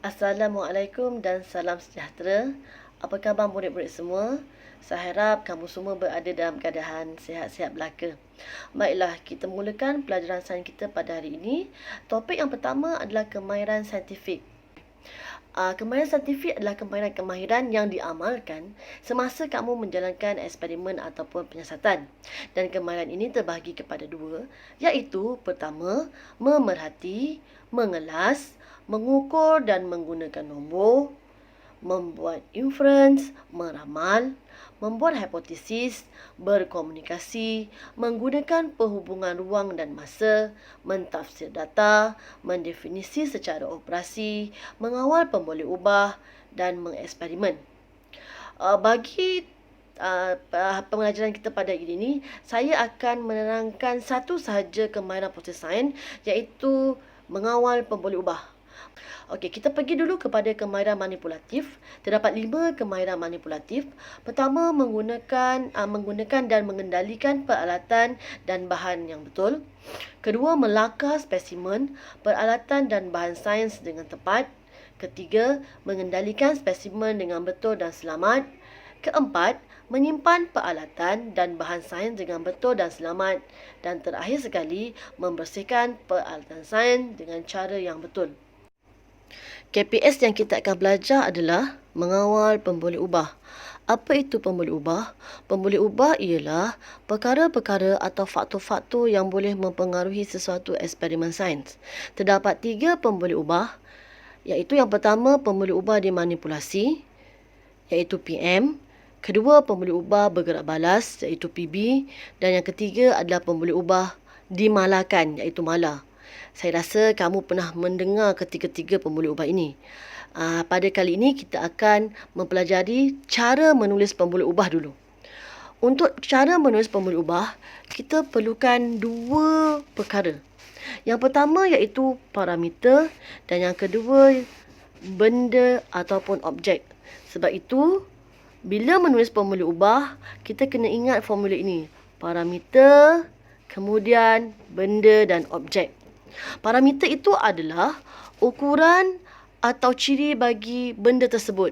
Assalamualaikum dan salam sejahtera. Apa khabar murid-murid semua? Saya harap kamu semua berada dalam keadaan sihat-sihat belaka. Baiklah, kita mulakan pelajaran sains kita pada hari ini. Topik yang pertama adalah kemahiran saintifik. Kemahiran saintifik adalah kemahiran yang diamalkan semasa kamu menjalankan eksperimen ataupun penyiasatan. Dan kemahiran ini terbahagi kepada dua, iaitu pertama, memerhati, mengelas, mengukur dan menggunakan nombor, membuat inference, meramal, membuat hipotesis, berkomunikasi, menggunakan perhubungan ruang dan masa, mentafsir data, mendefinisi secara operasi, mengawal pemboleh ubah dan mengeksperimen. Bagi pembelajaran kita pada hari ini, saya akan menerangkan satu sahaja kemahiran proses sains, iaitu mengawal pemboleh ubah. Okey, kita pergi dulu kepada kemahiran manipulatif. Terdapat 5 kemahiran manipulatif. Pertama, menggunakan dan mengendalikan peralatan dan bahan yang betul. Kedua, melakar spesimen, peralatan dan bahan sains dengan tepat. Ketiga, mengendalikan spesimen dengan betul dan selamat. Keempat, menyimpan peralatan dan bahan sains dengan betul dan selamat. Dan terakhir sekali, membersihkan peralatan sains dengan cara yang betul. KPS yang kita akan belajar adalah mengawal pemboleh ubah. Apa itu pemboleh ubah? Pemboleh ubah ialah perkara-perkara atau faktor-faktor yang boleh mempengaruhi sesuatu eksperimen sains. Terdapat 3 pemboleh ubah, iaitu yang pertama pemboleh ubah dimanipulasi, iaitu PM. Kedua, pemboleh ubah bergerak balas, iaitu PB. Dan yang ketiga adalah pemboleh ubah dimalakan, iaitu mala. Saya rasa kamu pernah mendengar ketiga-tiga pemboleh ubah ini. Pada kali ini kita akan mempelajari cara menulis pemboleh ubah dulu. Untuk cara menulis pemboleh ubah, kita perlukan 2 perkara. Yang pertama iaitu parameter dan yang kedua benda ataupun objek. Sebab itu, bila menulis pemboleh ubah, kita kena ingat formula ini. Parameter, kemudian benda dan objek. Parameter itu adalah ukuran atau ciri bagi benda tersebut.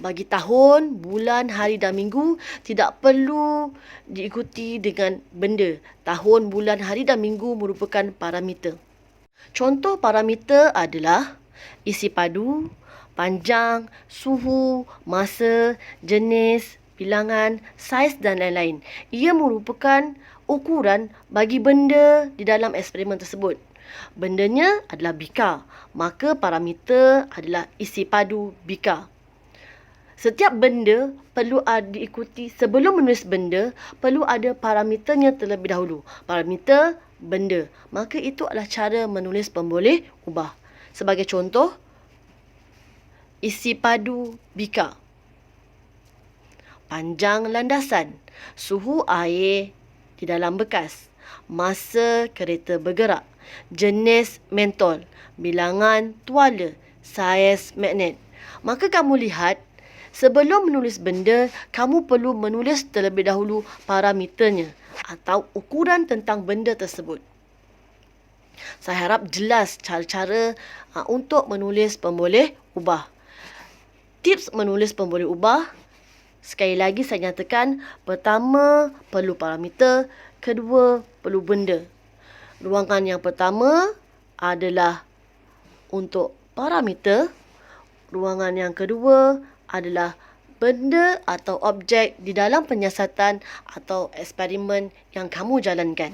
Bagi tahun, bulan, hari dan minggu tidak perlu diikuti dengan benda. Tahun, bulan, hari dan minggu merupakan parameter. Contoh parameter adalah isi padu, panjang, suhu, masa, jenis, bilangan, saiz dan lain-lain. Ia merupakan ukuran bagi benda di dalam eksperimen tersebut. Bendanya adalah bika, maka parameter adalah isi padu bika. Setiap benda perlu diikuti, sebelum menulis benda, perlu ada parameternya terlebih dahulu. Parameter benda. Maka itu adalah cara menulis pemboleh ubah. Sebagai contoh, isi padu bika, panjang landasan, suhu air di dalam bekas, masa kereta bergerak, jenis mentol, bilangan tuala, saiz magnet. Maka kamu lihat, sebelum menulis benda, kamu perlu menulis terlebih dahulu parameternya atau ukuran tentang benda tersebut. Saya harap jelas cara-cara untuk menulis pemboleh ubah. Tips menulis pemboleh ubah, sekali lagi saya nyatakan, pertama perlu parameter, kedua perlu benda. Ruangan yang pertama adalah untuk parameter, ruangan yang kedua adalah benda atau objek di dalam penyiasatan atau eksperimen yang kamu jalankan.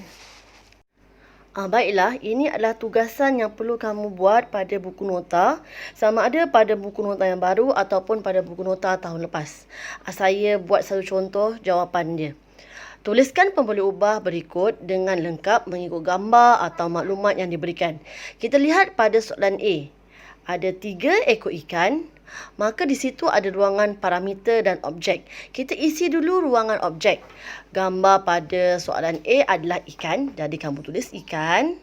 Baiklah, ini adalah tugasan yang perlu kamu buat pada buku nota, sama ada pada buku nota yang baru ataupun pada buku nota tahun lepas. Saya buat satu contoh jawapan dia. Tuliskan pemboleh ubah berikut dengan lengkap mengikut gambar atau maklumat yang diberikan. Kita lihat pada soalan A. Ada 3 ekor ikan. Maka di situ ada ruangan parameter dan objek. Kita isi dulu ruangan objek. Gambar pada soalan A adalah ikan. Jadi kamu tulis ikan.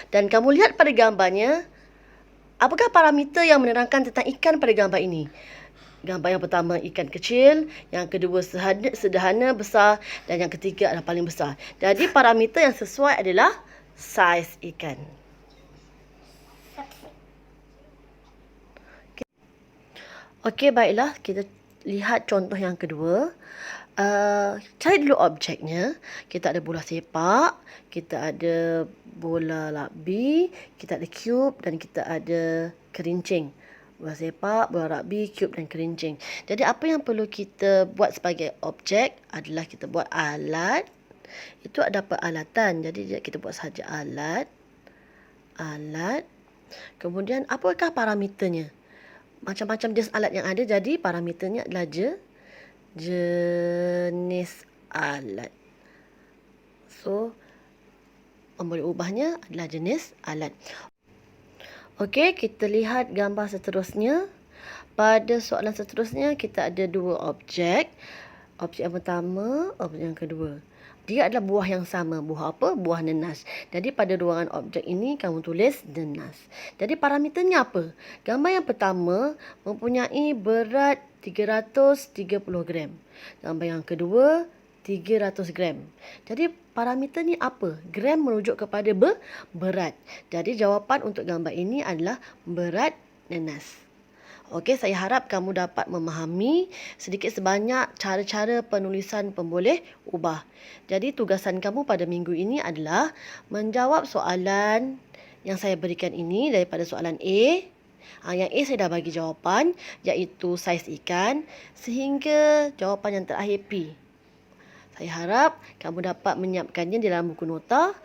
Dan kamu lihat pada gambarnya, apakah parameter yang menerangkan tentang ikan pada gambar ini? Gambar yang pertama ikan kecil, yang kedua sederhana besar dan yang ketiga adalah paling besar. Jadi parameter yang sesuai adalah saiz ikan. Okey, baiklah. Kita lihat contoh yang kedua. Cari dulu objeknya. Kita ada bola sepak, kita ada bola rugby, kita ada cube dan kita ada kerincing. Bola sepak, bola rugby, cube dan kerincing. Jadi apa yang perlu kita buat sebagai objek adalah kita buat alat. Itu ada peralatan. Jadi kita buat saja alat. Kemudian apakah parameternya? Macam-macam jenis alat yang ada, jadi parameternya adalah jenis alat. So, boleh ubahnya adalah jenis alat. Okey, kita lihat gambar seterusnya. Pada soalan seterusnya, kita ada dua objek. Objek yang pertama, objek yang kedua. Dia adalah buah yang sama. Buah apa? Buah nenas. Jadi pada ruangan objek ini kamu tulis nenas. Jadi parameternya apa? Gambar yang pertama mempunyai berat 330 gram. Gambar yang kedua 300 gram. Jadi parameter ni apa? Gram merujuk kepada berat. Jadi jawapan untuk gambar ini adalah berat nenas. Okey, saya harap kamu dapat memahami sedikit sebanyak cara-cara penulisan pemboleh ubah. Jadi tugasan kamu pada minggu ini adalah menjawab soalan yang saya berikan ini daripada soalan A. Yang A saya dah bagi jawapan, iaitu saiz ikan, sehingga jawapan yang terakhir P. Saya harap kamu dapat menyiapkannya di dalam buku nota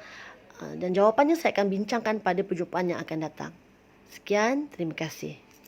dan jawapannya saya akan bincangkan pada perjumpaan yang akan datang. Sekian, terima kasih.